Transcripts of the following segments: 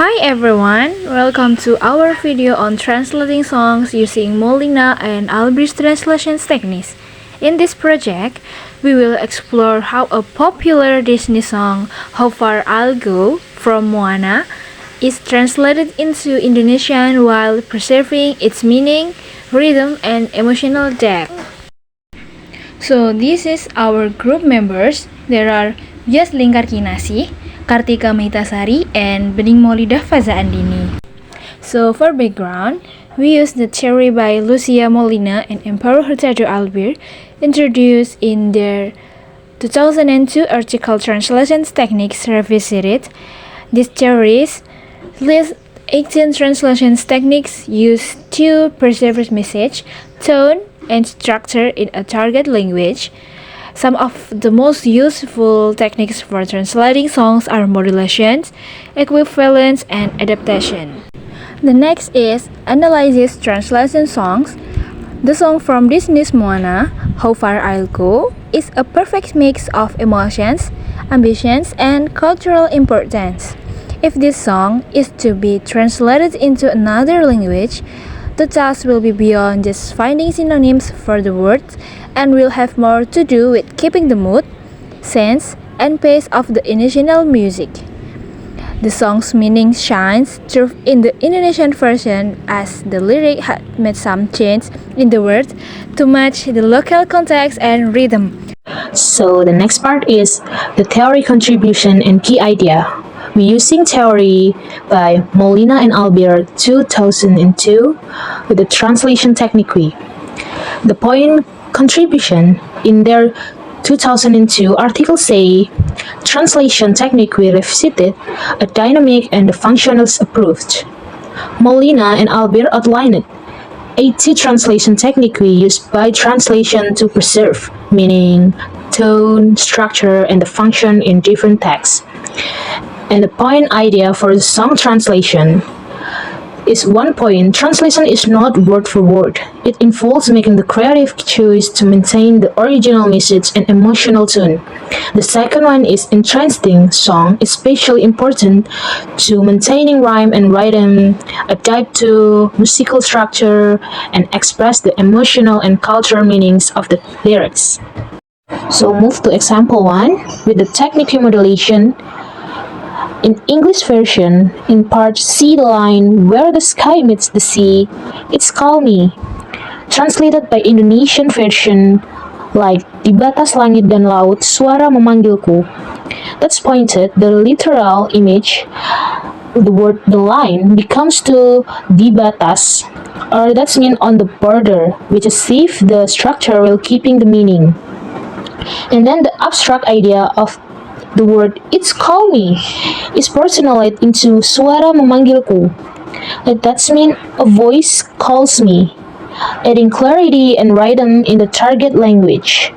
Hi everyone, welcome to our video on translating songs using Molina and Albrecht translations techniques. In this project, we will explore how a popular Disney song, How Far I'll Go, from Moana, is translated into Indonesian while preserving its meaning, rhythm, and emotional depth. So this is our group members. There are Bias Lingkar Kinasih, Kartika Maitasari, and Bening Maulidah Faza Andini. So for background, we use the theory by Lucia Molina and Amparo Hurtado Albir, introduced in their 2002 article Translations Techniques Revisited. These theories list 18 translations techniques used to preserve message, tone, and structure in a target language. Some of the most useful techniques for translating songs are modulations, equivalence, and adaptation. The next is analysis translation songs. The song from Disney's Moana, How Far I'll Go, is a perfect mix of emotions, ambitions, and cultural importance. If this song is to be translated into another language, the task will be beyond just finding synonyms for the words and will have more to do with keeping the mood, sense, and pace of the original music. The song's meaning shines through in the Indonesian version as the lyric had made some change in the words to match the local context and rhythm. So the next part is the theory contribution and key idea. We're using theory by Molina and Albir 2002 with the translation technique. The point contribution in their 2002 article say translation technique revisited a dynamic and the functionals approved. Molina and Albir outlined 80 translation technique used by translation to preserve meaning, tone, structure, and the function in different texts. And the point idea for the song translation is one point. Translation is not word for word. It involves making the creative choice to maintain the original message and emotional tone. The second one is in translating song, especially important to maintaining rhyme and rhythm, adapt to musical structure, and express the emotional and cultural meanings of the lyrics. So move to example 1 with the technique modulation. In English version, in part C the line where the sky meets the sea, it's call me. Translated by Indonesian version like di batas langit dan laut suara memanggilku. That's pointed the literal image, the word the line becomes to di batas, or that's mean on the border, which is if the structure while keeping the meaning. And then the abstract idea of the word it's call me is personalized into suara memanggilku. That's mean a voice calls me, adding clarity and rhythm in the target language.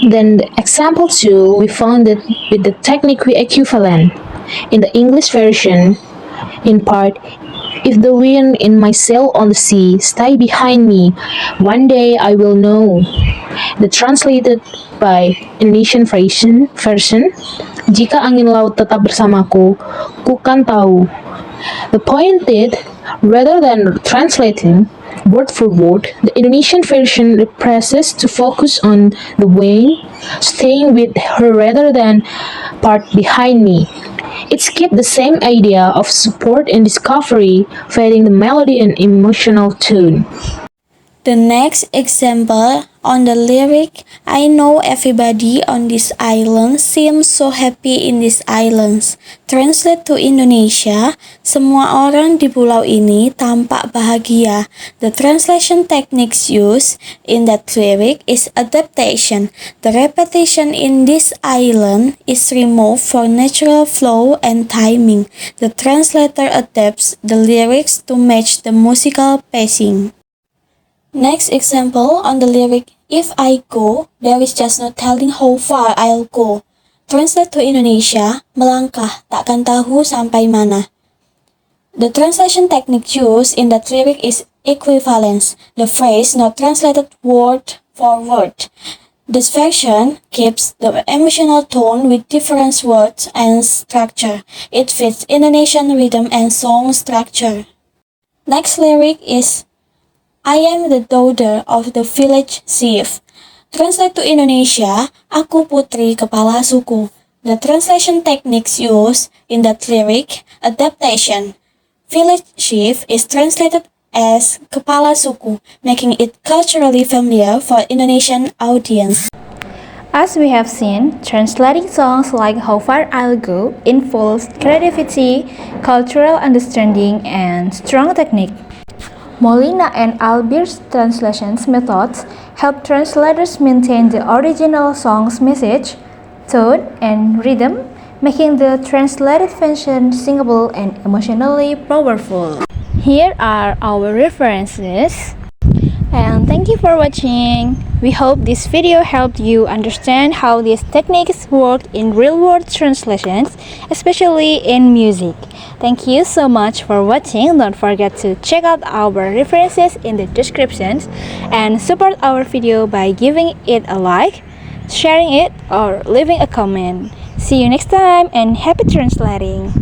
Then the example 2 we found it with the technique equivalent. In the English version, in part if the wind in my sail on the sea stay behind me, one day I will know. The translated by Indonesian version, jika angin laut tetap bersamaku, ku kan tahu. The point is, rather than translating word for word, the Indonesian version represses to focus on the wind staying with her rather than part behind me. It's keep the same idea of support and discovery, fading the melody and emotional tone. The next example on the lyric, I know everybody on this island seems so happy in these islands. Translate to Indonesia, semua orang di pulau ini tampak bahagia. The translation techniques used in that lyric is adaptation. The repetition in this island is removed for natural flow and timing. The translator adapts the lyrics to match the musical pacing. Next example on the lyric, if I go, there is just no telling how far I'll go. Translate to Indonesia, melangkah, takkan tahu sampai mana. The translation technique used in that lyric is equivalence. The phrase not translated word for word. This version keeps the emotional tone with different words and structure. It fits Indonesian rhythm and song structure. Next lyric is I am the daughter of the village chief. Translate to Indonesia, aku putri kepala suku. The translation techniques used in that lyric, adaptation. Village chief is translated as kepala suku, making it culturally familiar for Indonesian audience. As we have seen, translating songs like How Far I'll Go involves creativity, cultural understanding, and strong technique. Molina and Albir's translations methods help translators maintain the original song's message, tone, and rhythm, making the translated version singable and emotionally powerful. Here are our references. And thank you for watching. We hope this video helped you understand how these techniques work in real-world translations, especially in music. Thank you so much for watching. Don't forget to check out our references in the descriptions and support our video by giving it a like, sharing it, or leaving a comment. See you next time and happy translating!